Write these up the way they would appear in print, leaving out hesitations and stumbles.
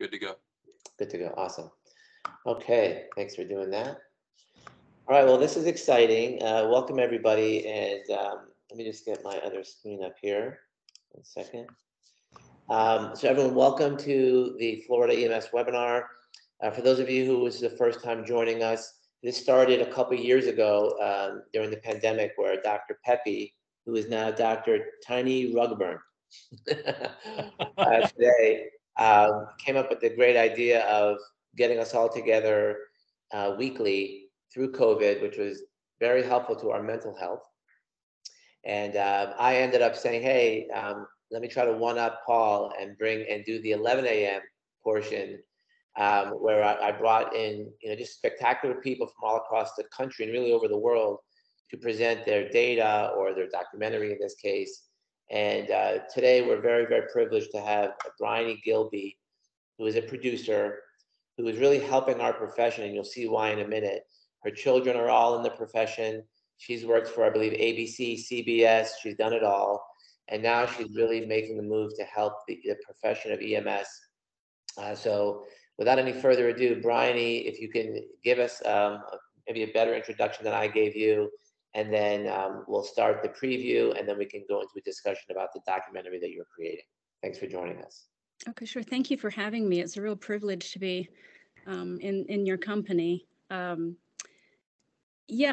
Good to go. Good to go. Awesome. Okay, thanks for doing that. All right, well, this is exciting. Welcome, everybody. And let me just get my other screen up here. 1 second. So everyone, welcome to the Florida EMS webinar. For those of you who this is the first time joining us, this started a couple years ago during the pandemic, where Dr. Pepe, who is now Dr. Tiny Rugburn, today came up with the great idea of getting us all together weekly through COVID, which was very helpful to our mental health. And I ended up saying, hey, let me try to one-up Paul and do the 11 a.m. portion, where I brought in just spectacular people from all across the country and really over the world to present their data or their documentary in this case. And today we're very, very privileged to have Bryony Gilbey, who is a producer, who is really helping our profession, and you'll see why in a minute. Her children are all in the profession. She's worked for, I believe, ABC, CBS. She's done it all. And now she's really making the move to help the profession of EMS. So without any further ado, Bryony, if you can give us maybe a better introduction than I gave you, and then we'll start the preview, and then we can go into a discussion about the documentary that you're creating. Thanks for joining us. Okay, sure. Thank you for having me. It's a real privilege to be in your company. Yeah,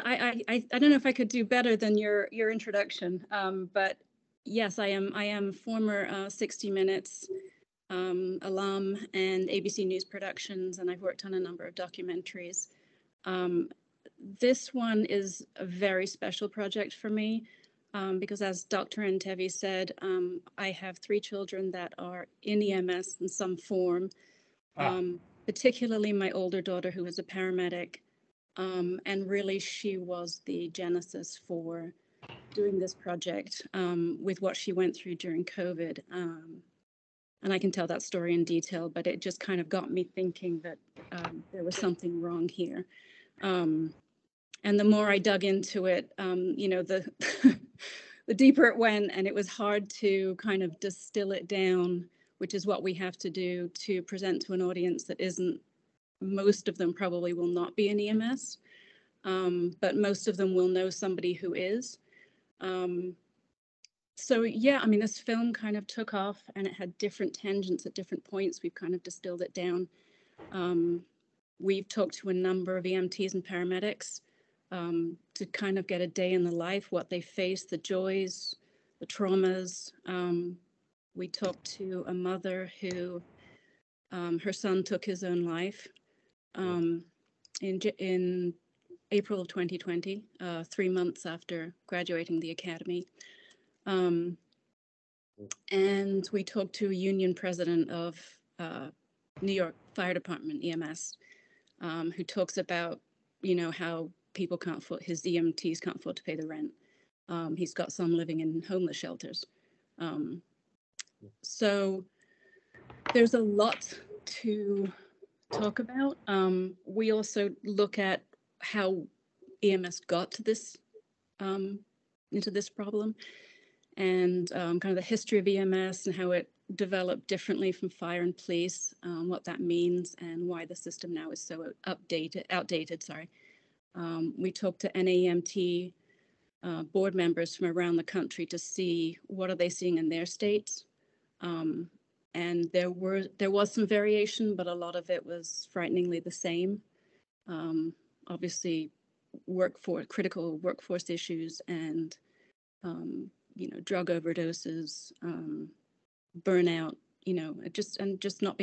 I don't know if I could do better than your introduction, but yes, I am former 60 Minutes alum and ABC News Productions, and I've worked on a number of documentaries. This one is a very special project for me because, as Dr. Entevi said, I have 3 children that are in EMS in some form, particularly my older daughter, who is a paramedic. And really, she was the genesis for doing this project with what she went through during COVID. And I can tell that story in detail, but it just kind of got me thinking that there was something wrong here. And the more I dug into it, the the deeper it went, and it was hard to kind of distill it down, which is what we have to do to present to an audience that isn't. Most of them probably will not be in EMS, but most of them will know somebody who is. So yeah, I mean, this film kind of took off, and it had different tangents at different points. We've kind of distilled it down. We've talked to a number of EMTs and paramedics to kind of get a day in the life, what they face, the joys, the traumas. We talked to a mother who her son took his own life in April of 2020, 3 months after graduating the academy. And we talked to a union president of New York Fire Department, EMS, who talks about, how people can't afford, his EMTs can't afford to pay the rent. He's got some living in homeless shelters. So there's a lot to talk about. We also look at how EMS got to this, into this problem, and kind of the history of EMS and how it developed differently from fire and police, what that means, and why the system now is so outdated. We talked to NAEMT board members from around the country to see what are they seeing in their states. And there was some variation, but a lot of it was frighteningly the same. Obviously, critical workforce issues, and drug overdoses, burnout. Just not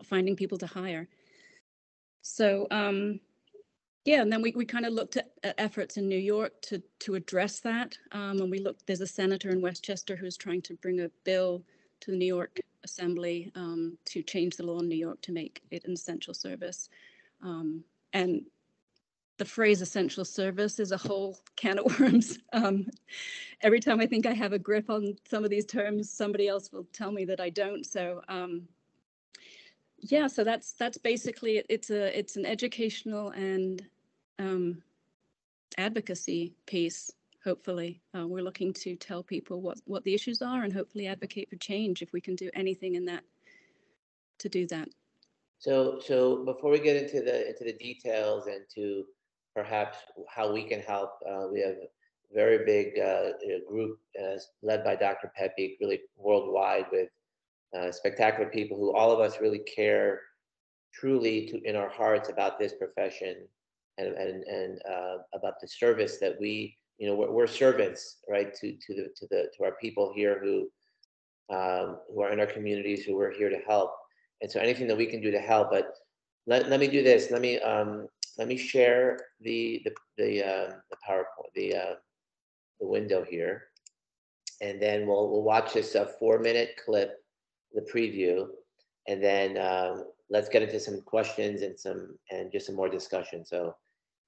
finding people to hire. So yeah, and then we kind of looked at efforts in New York to address that. And we looked. There's a senator in Westchester who's trying to bring a bill to the New York Assembly to change the law in New York to make it an essential service. And the phrase essential service is a whole can of worms. Every time I think I have a grip on some of these terms, somebody else will tell me that I don't. So yeah, so that's basically it's an educational and advocacy piece. Hopefully, we're looking to tell people what the issues are and hopefully advocate for change if we can do anything in that to do that. So before we get into the details and to perhaps how we can help, we have a very big group led by Dr. Pepe, really worldwide, with spectacular people who all of us really care truly in our hearts about this profession and about the service that we're servants, right, to our people here who are in our communities, who we're here to help. And so anything that we can do to help. But let me do this. Let me share the PowerPoint, the window here, and then we'll watch this 4-minute clip, the preview, and then let's get into some questions and just some more discussion. So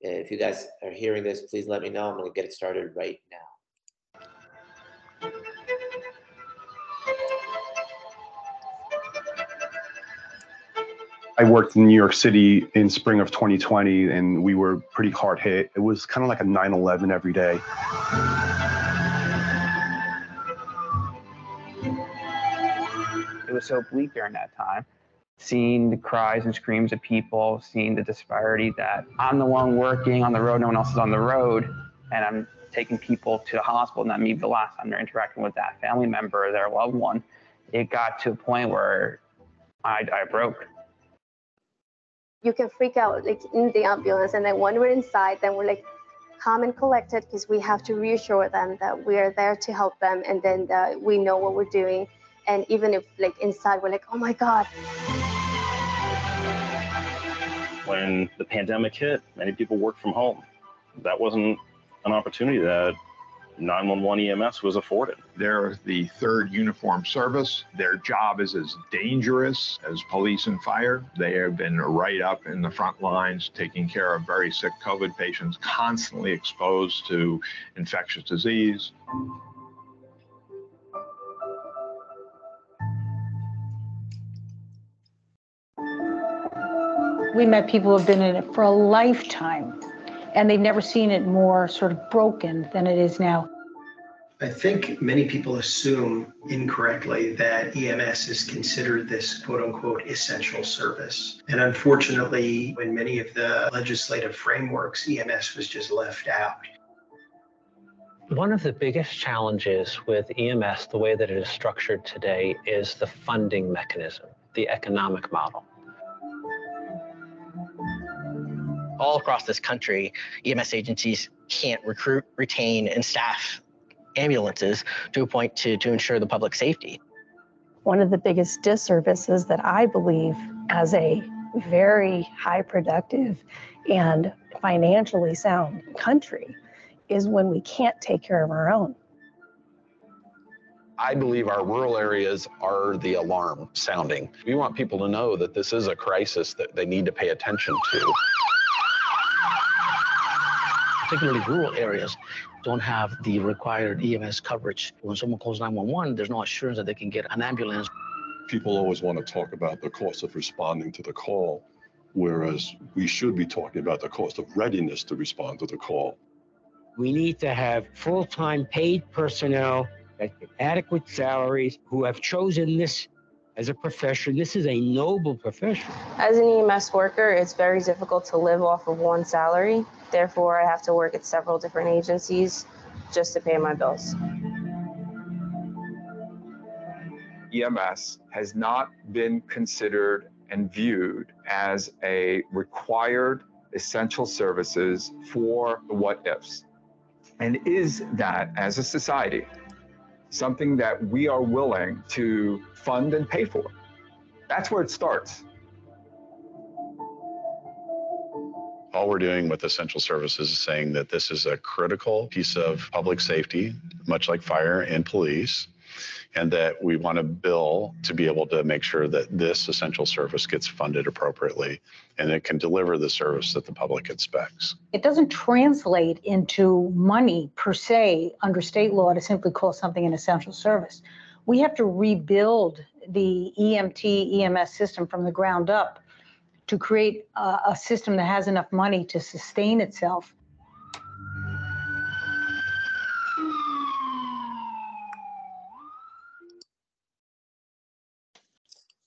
if you guys are hearing this, please let me know. I'm going to get it started right now. I worked in New York City in spring of 2020, and we were pretty hard hit. It was kind of like a 9/11 every day. It was so bleak during that time. Seeing the cries and screams of people, seeing the disparity that I'm the one working on the road, no one else is on the road, and I'm taking people to the hospital, and that may be the last time they're interacting with that family member or their loved one. It got to a point where I broke. You can freak out like in the ambulance, and then when we're inside, then we're like calm and collected because we have to reassure them that we are there to help them, and then that we know what we're doing. And even if like inside we're like, oh my God. When the pandemic hit, many people worked from home. That wasn't an opportunity that 911 EMS was afforded. They're the third uniformed service. Their job is as dangerous as police and fire. They have been right up in the front lines, taking care of very sick COVID patients, constantly exposed to infectious disease. We met people who have been in it for a lifetime, and they've never seen it more sort of broken than it is now. I think many people assume incorrectly that EMS is considered this quote unquote essential service. And unfortunately, in many of the legislative frameworks, EMS was just left out. One of the biggest challenges with EMS, the way that it is structured today, is the funding mechanism, the economic model. All across this country, EMS agencies can't recruit, retain, and staff ambulances to a point to ensure the public safety. One of the biggest disservices that I believe as a very high productive and financially sound country is when we can't take care of our own. I believe our rural areas are the alarm sounding. We want people to know that this is a crisis that they need to pay attention to. Particularly rural areas don't have the required EMS coverage. When someone calls 911, there's no assurance that they can get an ambulance. People always want to talk about the cost of responding to the call, whereas we should be talking about the cost of readiness to respond to the call. We need to have full-time paid personnel at adequate salaries who have chosen this as a profession. This is a noble profession. As an EMS worker, it's very difficult to live off of one salary. Therefore, I have to work at several different agencies just to pay my bills. EMS has not been considered and viewed as a required essential services for the what ifs. And is that, as a society, something that we are willing to fund and pay for? That's where it starts. All we're doing with essential services is saying that this is a critical piece of public safety, much like fire and police, and that we want a bill to be able to make sure that this essential service gets funded appropriately and it can deliver the service that the public expects. It doesn't translate into money per se under state law to simply call something an essential service. We have to rebuild the EMT, EMS system from the ground up to create a system that has enough money to sustain itself.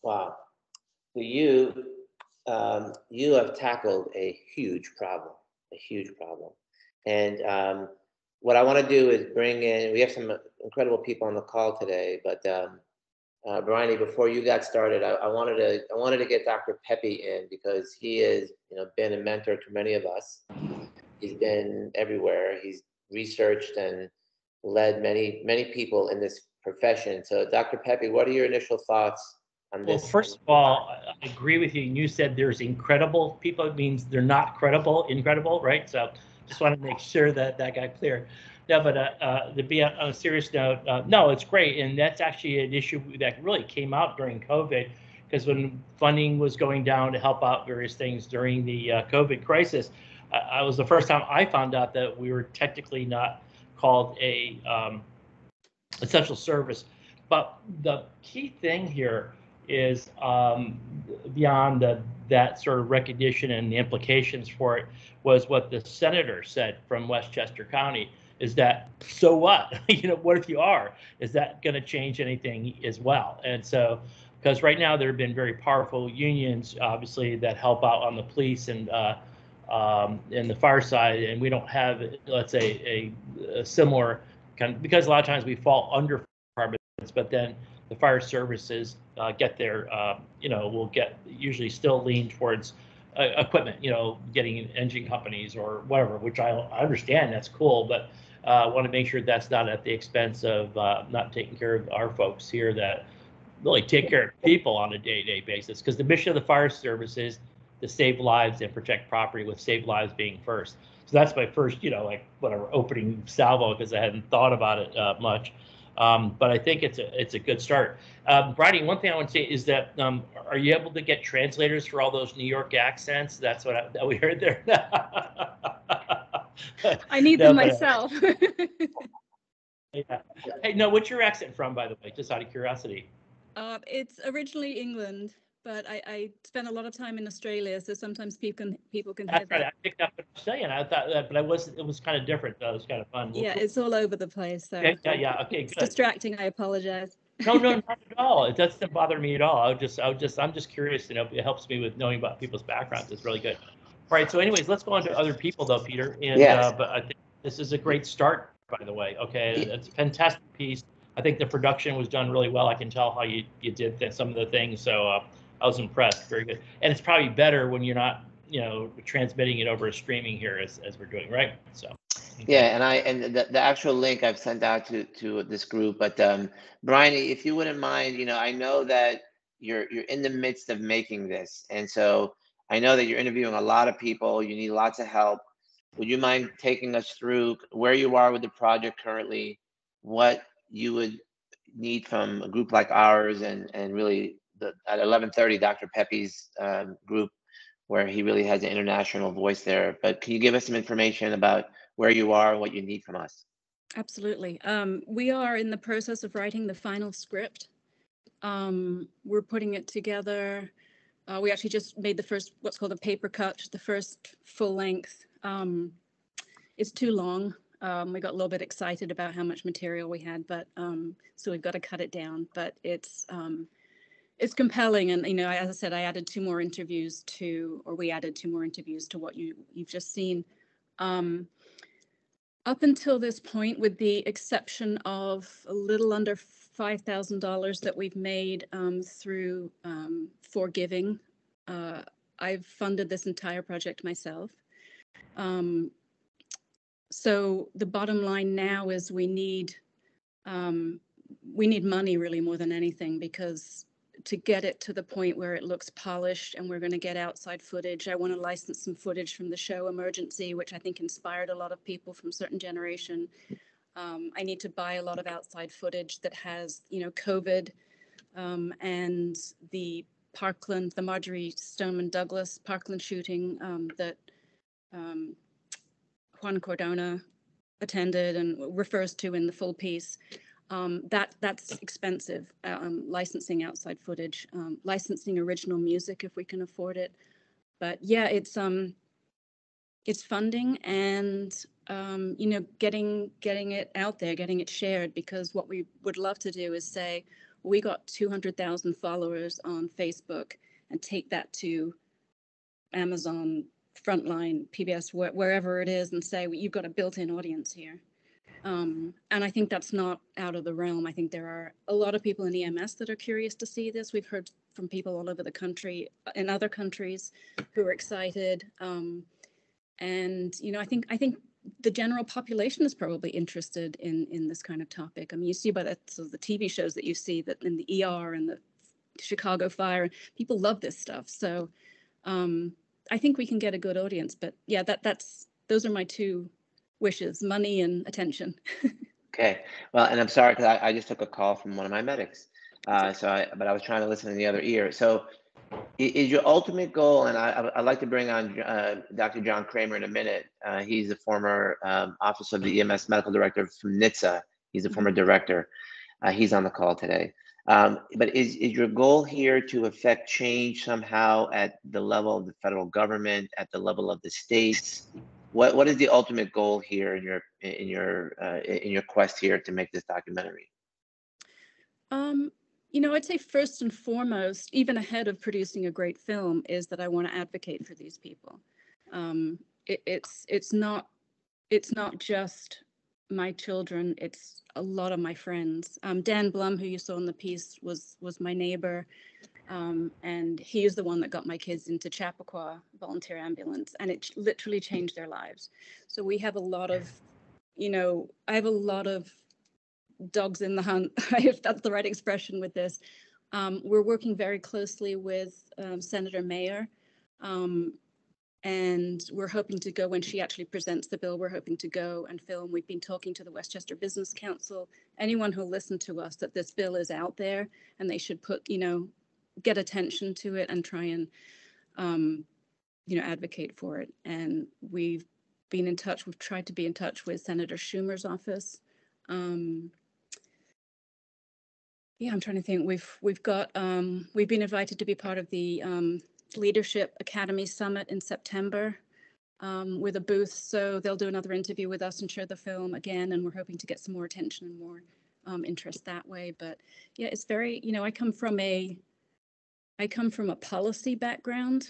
Wow. So you you have tackled a huge problem, And what I want to do is bring in, we have some incredible people on the call today, but Bryony, before you got started, I wanted to get Dr. Pepe in because he has been a mentor to many of us. He's been everywhere. He's researched and led many people in this profession. So Dr. Pepe, what are your initial thoughts on this? Well, first of all, I agree with you. And you said there's incredible people. It means they're not incredible, right? So just want to make sure that got clear. No, but to be on a serious note, no, it's great. And that's actually an issue that really came out during COVID, because when funding was going down to help out various things during the COVID crisis, I was the first time I found out that we were technically not called a essential service. But the key thing here is beyond that sort of recognition and the implications for it was what the senator said from Westchester County, is that, so what? What if you are? Is that going to change anything as well? And so, because right now there have been very powerful unions, obviously, that help out on the police and the fire side, and we don't have, let's say, a similar kind of, because a lot of times we fall under departments, but then the fire services get their, will get usually still lean towards equipment, getting engine companies or whatever, which I understand, that's cool, but I want to make sure that's not at the expense of not taking care of our folks here that really take care of people on a day-to-day basis, because the mission of the fire service is to save lives and protect property, with save lives being first. So that's my first, whatever, opening salvo, because I hadn't thought about it much. But I think it's a good start. Bryony, one thing I want to say is that are you able to get translators for all those New York accents? That's what we heard there. I need them myself. Yeah. Hey, no, what's your accent from, by the way, just out of curiosity? It's originally England, but I spent a lot of time in Australia, so sometimes people can hear That's right. that. I picked up what you're saying. I thought that, but it was kind of different. It was kind of fun. Yeah, it's all over the place. So yeah. Okay, it's good. distracting. I apologize. No, not at all. It doesn't bother me at all. I'm just curious. It helps me with knowing about people's backgrounds. It's really good. All right. So, anyways, let's go on to other people, though, Peter. And Yes. But I think this is a great start, by the way. Okay, it's a fantastic piece. I think the production was done really well. I can tell how you did some of the things. So I was impressed. Very good. And it's probably better when you're not, transmitting it over a streaming here as we're doing, right? So. Okay. Yeah, and the actual link I've sent out to this group, but Bryony, if you wouldn't mind, I know that you're in the midst of making this, and so I know that you're interviewing a lot of people. You need lots of help. Would you mind taking us through where you are with the project currently, what you would need from a group like ours, and really at 11:30, Dr. Pepe's group, where he really has an international voice there. But can you give us some information about where you are and what you need from us? Absolutely. We are in the process of writing the final script. We're putting it together. We actually just made the first, what's called a paper cut, the first full length. It's too long. We got a little bit excited about how much material we had, but so we've got to cut it down. But it's compelling, and as I said, we added 2 more interviews to what you've just seen. Up until this point, with the exception of a little under $5,000 that we've made through forgiving, I've funded this entire project myself. So the bottom line now is we need money really more than anything, because to get it to the point where it looks polished and we're going to get outside footage. I want to license some footage from the show Emergency, which I think inspired a lot of people from a certain generation. I need to buy a lot of outside footage that has, COVID and the Parkland, the Marjorie Stoneman Douglas Parkland shooting that Juan Cardona attended and refers to in the full piece. That's expensive, licensing outside footage, licensing original music if we can afford it. But yeah, it's funding and getting it out there, getting it shared, because what we would love to do is say we got 200,000 followers on Facebook and take that to Amazon, Frontline, PBS, wherever it is, and say, well, you've got a built-in audience here. And I think that's not out of the realm. I think there are a lot of people in EMS that are curious to see this. We've heard from people all over the country, in other countries, who are excited. And I think the general population is probably interested in this kind of topic. I mean, you see by the TV shows that you see that in the ER and the Chicago fire, people love this stuff. So I think we can get a good audience. But yeah, those are my two wishes: money and attention. Okay. Well, and I'm sorry because I just took a call from one of my medics. But I was trying to listen in the other ear. So is your ultimate goal, and I'd like to bring on Dr. John Kramer in a minute. He's a former Office of the EMS Medical Director from NHTSA. He's a former director. He's on the call today. But is your goal here to affect change somehow at the level of the federal government, at the level of the states? What is the ultimate goal here in your quest here to make this documentary? I'd say first and foremost, even ahead of producing a great film, is that I want to advocate for these people. It's not just my children; it's a lot of my friends. Dan Blum, who you saw in the piece, was my neighbor, and he is the one that got my kids into Chappaqua Volunteer Ambulance, and it literally changed their lives. So we have a lot of, I have a lot of dogs in the hunt, if that's the right expression with this. We're working very closely with Senator Mayer, and we're hoping to go, when she actually presents the bill, we're hoping to go and film. We've been talking to the Westchester Business Council, anyone who'll listen to us, that this bill is out there and they should get attention to it and try and, advocate for it. And we've been in touch, we've tried to be in touch with Senator Schumer's office. I'm trying to think. We've been invited to be part of the Leadership Academy Summit in September with a booth. So they'll do another interview with us and share the film again. And we're hoping to get some more attention and more interest that way. But yeah, it's very, I come from a policy background.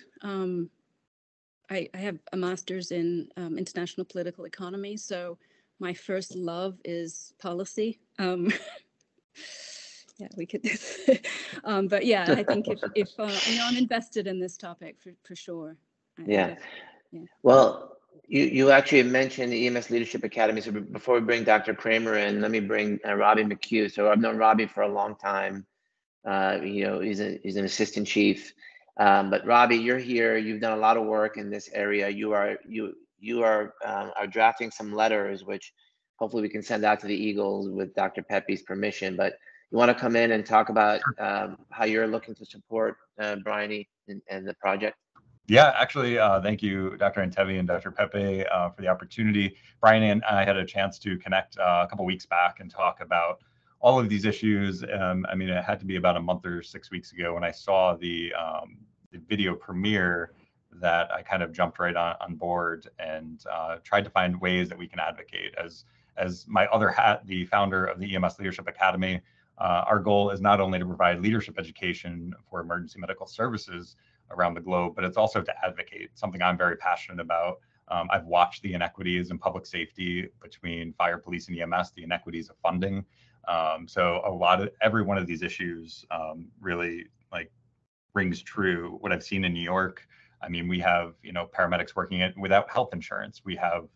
I have a master's in international political economy. So my first love is policy. Yeah, we could. But yeah, I think if I'm invested in this topic for sure. Yeah. Well, you actually mentioned the EMS Leadership Academy. So before we bring Dr. Kramer in, let me bring Robbie McHugh. So I've known Robbie for a long time. He's an assistant chief. But Robbie, you're here. You've done a lot of work in this area. You are drafting some letters, which hopefully we can send out to the Eagles with Dr. Pepe's permission. But you want to come in and talk about how you're looking to support Bryony and the project? Yeah, actually, thank you, Dr. Antevi and Dr. Pepe, for the opportunity. Bryony and I had a chance to connect a couple weeks back and talk about all of these issues. It had to be about a month or 6 weeks ago when I saw the video premiere that I kind of jumped right on board and tried to find ways that we can advocate. As my other hat, the founder of the EMS Leadership Academy, our goal is not only to provide leadership education for emergency medical services around the globe, but it's also to advocate, something I'm very passionate about. I've watched the inequities in public safety between fire, police, and EMS, the inequities of funding. So every one of these issues really rings true. What I've seen in New York, we have paramedics working without health insurance. We have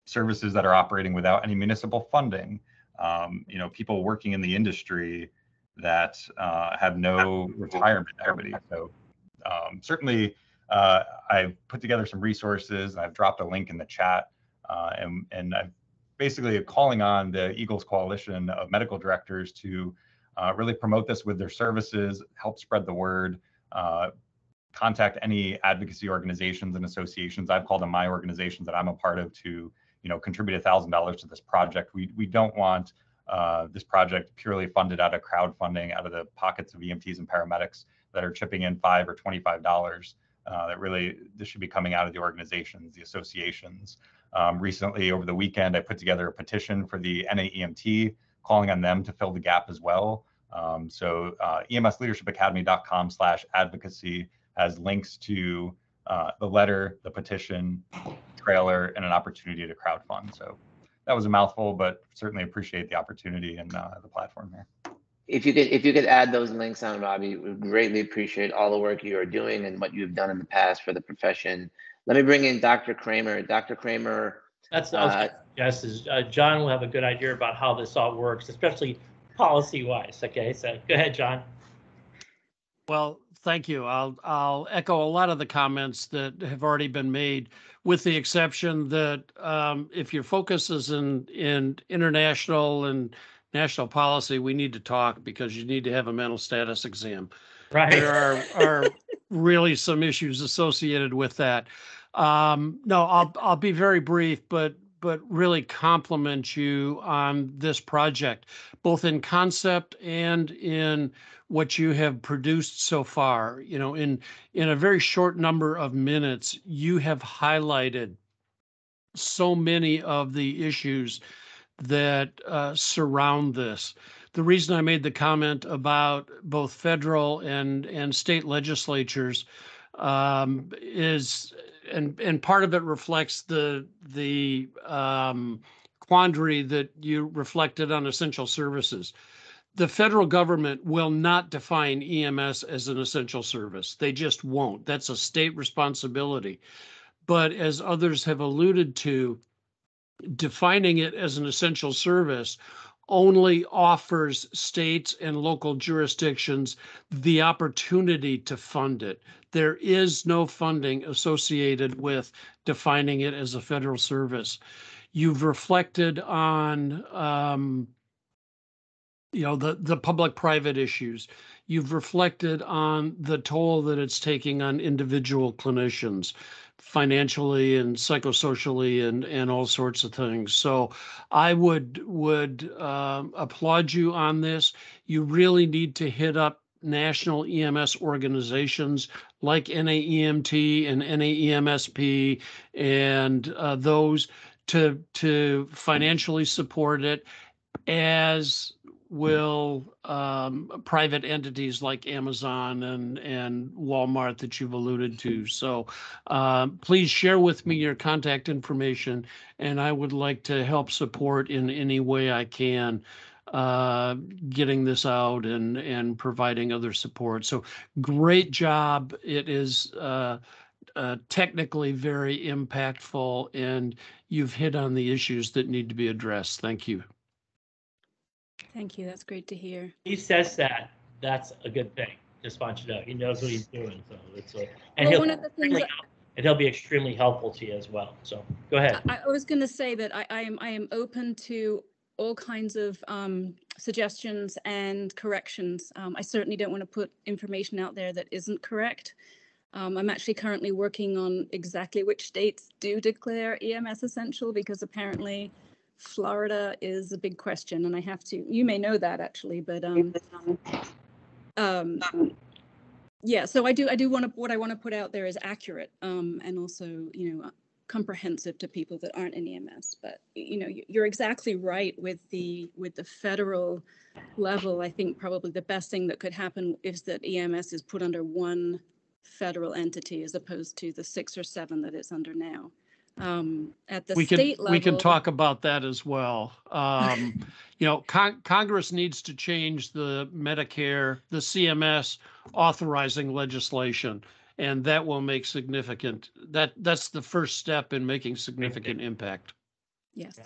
services that are operating without any municipal funding. People working in the industry that have no retirement equity. So certainly I've put together some resources. I've dropped a link in the chat, and I'm basically calling on the Eagles Coalition of medical directors to really promote this with their services, help spread the word, contact any advocacy organizations and associations. I've called them my organizations that I'm a part of to contribute $1,000 to this project. We don't want this project purely funded out of crowdfunding, out of the pockets of EMTs and paramedics that are chipping in $5 or $25. This should be coming out of the organizations, the associations. Recently, over the weekend, I put together a petition for the NAEMT, calling on them to fill the gap as well. EMSleadershipacademy.com/advocacy. has links to the letter, the petition, trailer, and an opportunity to crowdfund. So that was a mouthful, but certainly appreciate the opportunity and the platform here. If you could add those links on, Robbie, we greatly appreciate all the work you are doing and what you've done in the past for the profession. Let me bring in Dr. Kramer. Dr. Kramer. That's yes. John will have a good idea about how this all works, especially policy-wise. Okay, so go ahead, John. Well, thank you. I'll echo a lot of the comments that have already been made, with the exception that if your focus is in international and national policy, we need to talk, because you need to have a mental status exam. Right. There are really some issues associated with that. No, I'll be very brief, but really compliment you on this project, both in concept and in what you have produced so far. You know, in a very short number of minutes, you have highlighted so many of the issues that surround this. The reason I made the comment about both federal and state legislatures is, and part of it reflects the quandary that you reflected on essential services. The federal government will not define EMS as an essential service. They just won't. That's a state responsibility. But as others have alluded to, defining it as an essential service only offers states and local jurisdictions the opportunity to fund it. There is no funding associated with defining it as a federal service. You've reflected on the public-private issues. You've reflected on the toll that it's taking on individual clinicians, financially and psychosocially and all sorts of things. So I would applaud you on this. You really need to hit up national EMS organizations like NAEMT and NAEMSP and those to financially support it, as will private entities like Amazon and Walmart that you've alluded to. So please share with me your contact information, and I would like to help support in any way I can getting this out and providing other support. So great job. It is technically very impactful, and you've hit on the issues that need to be addressed. Thank you. Thank you. That's great to hear. He says that. That's a good thing. Just want you to know, he knows what he's doing. So it's and well, one of the things he'll be extremely helpful to you as well. So go ahead. I was going to say that I am open to all kinds of suggestions and corrections. I certainly don't want to put information out there that isn't correct. I'm actually currently working on exactly which states do declare EMS essential, because apparently Florida is a big question, and I have to, you may know that actually, but yeah, so I do want to, what I want to put out there is accurate and also, comprehensive to people that aren't in EMS. But you're exactly right with the federal level. I think probably the best thing that could happen is that EMS is put under one federal entity as opposed to the 6 or 7 that it's under now. At the state level, we can talk about that as well. Congress needs to change the Medicare, the CMS authorizing legislation, and that will make significant. That's the first step in making significant impact. Yes.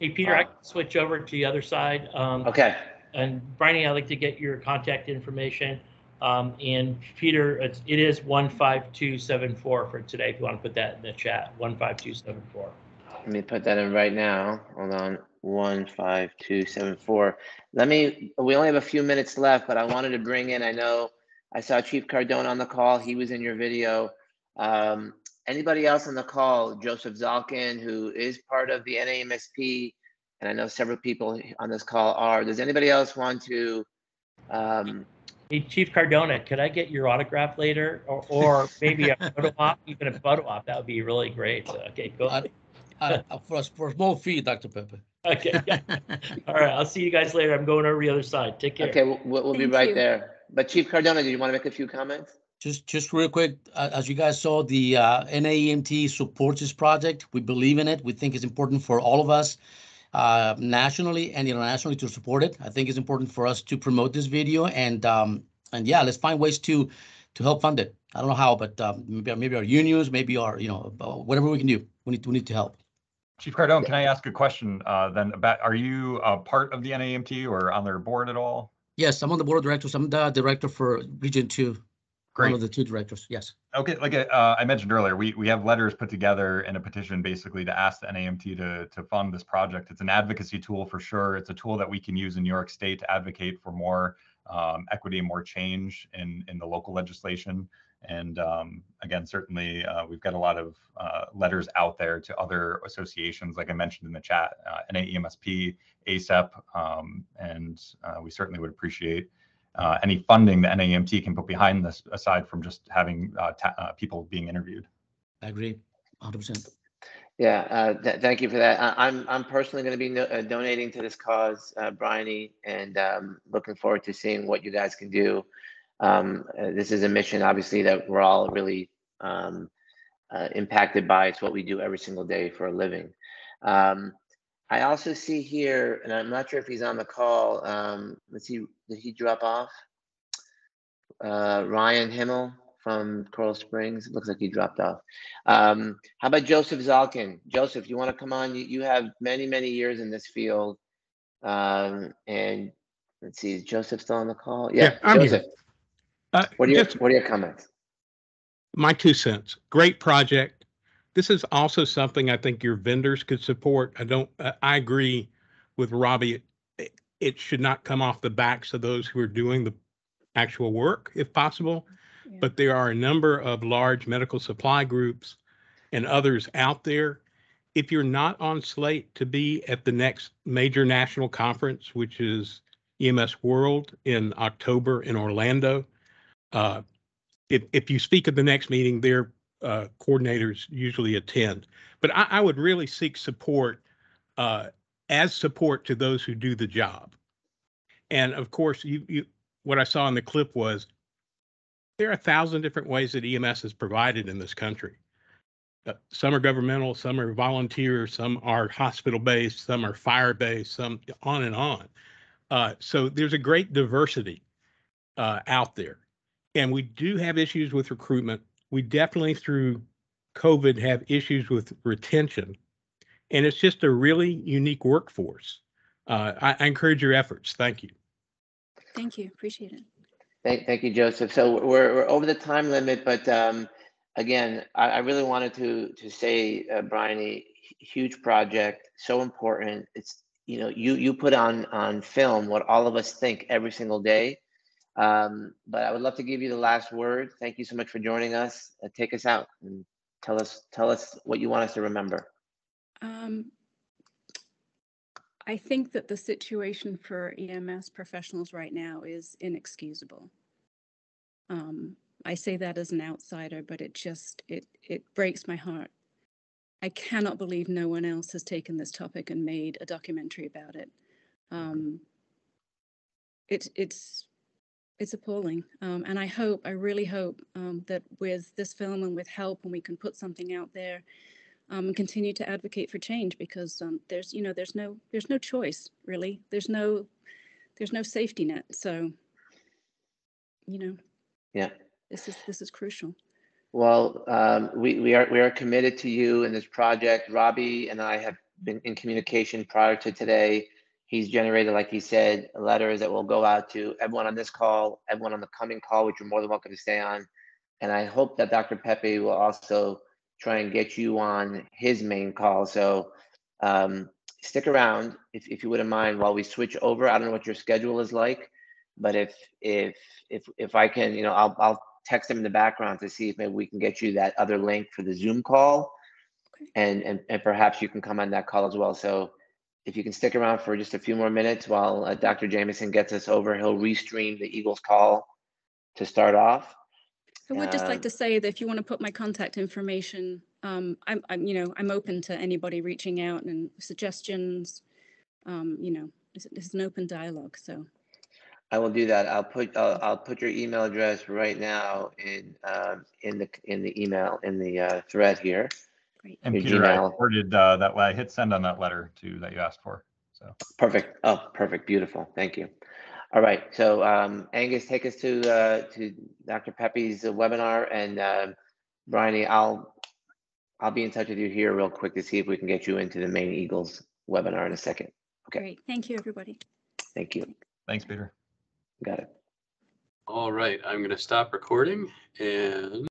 Hey, Peter, I can switch over to the other side. Okay. And Bryony, I'd like to get your contact information. And Peter, it is 15274 for today, if you want to put that in the chat, 15274. Let me put that in right now. Hold on, 15274. We only have a few minutes left, but I wanted to bring in, I know I saw Chief Cardone on the call. He was in your video. Anybody else on the call? Joseph Zalkin, who is part of the NAMSP, and I know several people on this call are. Does anybody else want to Hey, Chief Cardona, could I get your autograph later, or maybe a photo op? Even a photo op, that would be really great. So, okay, go ahead. For small fee, Dr. Pepper. Okay. All right, I'll see you guys later. I'm going over the other side. Take care. Okay, we'll be right there. But Chief Cardona, do you want to make a few comments? Just real quick, as you guys saw, the NAEMT supports this project. We believe in it. We think it's important for all of us, nationally and internationally, to support it. I think it's important for us to promote this video, and yeah, let's find ways to help fund it. I don't know how, but maybe our unions, maybe our, whatever we can do. We need to help. Chief Cardone, can I ask a question then about, are you a part of the NAMT or on their board at all? Yes, I'm on the board of directors. I'm the director for Region 2. Great. One of the 2 directors, yes. Okay, like I mentioned earlier, we have letters put together in a petition basically to ask the NAMT to fund this project. It's an advocacy tool for sure. It's a tool that we can use in New York State to advocate for more equity and more change in the local legislation. And again, certainly we've got a lot of letters out there to other associations, like I mentioned in the chat, NAEMSP, ASEP, and we certainly would appreciate any funding the NAMT can put behind this, aside from just having people being interviewed. I agree, 100%. Yeah, thank you for that. I'm personally going to be donating to this cause, Bryony, and looking forward to seeing what you guys can do. This is a mission, obviously, that we're all really impacted by. It's what we do every single day for a living. I also see here, and I'm not sure if he's on the call. Let's see, did he drop off? Ryan Himmel from Coral Springs. It looks like he dropped off. How about Joseph Zalkin? Joseph, you want to come on? You have many, many years in this field. And let's see, is Joseph still on the call? Yeah, I'm Joseph. Here. What are your comments? My 2 cents. Great project. This is also something I think your vendors could support. I agree with Robbie. It should not come off the backs of those who are doing the actual work, if possible. Yeah. But there are a number of large medical supply groups and others out there. If you're not on slate to be at the next major national conference, which is EMS World in October in Orlando, if you speak at the next meeting, their coordinators usually attend. But I would really seek support as support to those who do the job. And of course, what I saw in the clip was there are 1,000 different ways that EMS is provided in this country. Some are governmental, some are volunteer, some are hospital-based, some are fire-based, some on and on. So there's a great diversity out there. And we do have issues with recruitment. We definitely, through COVID, have issues with retention. And it's just a really unique workforce. I encourage your efforts. Thank you. Thank you. Appreciate it. Thank you, Joseph. So we're over the time limit, but again, I really wanted to say, Bryony, huge project, so important. It's, you put on film what all of us think every single day. But I would love to give you the last word. Thank you so much for joining us. Take us out and tell us what you want us to remember. I think that the situation for EMS professionals right now is inexcusable. I say that as an outsider, but it breaks my heart. I cannot believe no one else has taken this topic and made a documentary about it. It's appalling. And I really hope that with this film and with help, and we can put something out there and continue to advocate for change, because there's no choice, really. There's no safety net. So, yeah, this is crucial. Well, we are committed to you in this project. Robbie and I have been in communication prior to today. He's generated, like he said, letters that will go out to everyone on this call, everyone on the coming call, which you're more than welcome to stay on. And I hope that Dr. Pepe will also try and get you on his main call. So stick around if you wouldn't mind while we switch over. I don't know what your schedule is like, but if I can, I'll text him in the background to see if maybe we can get you that other link for the Zoom call. Okay. And perhaps you can come on that call as well. So if you can stick around for just a few more minutes while Dr. Jameson gets us over, he'll restream the Eagles call to start off. I would just like to say that if you want to put my contact information, I'm open to anybody reaching out and suggestions. It's an open dialogue. So I will do that. I'll put your email address right now in the email in the thread here. Great. And Your Peter, I Gmail. forwarded that. I hit send on that letter too that you asked for. So Perfect. Oh, perfect. Beautiful. Thank you. All right. So Angus, take us to Dr. Pepe's webinar, and Bryony, I'll be in touch with you here real quick to see if we can get you into the main Eagles webinar in a second. Okay. Great. Thank you, everybody. Thank you. thanks, Peter. Got it. All right, I'm going to stop recording and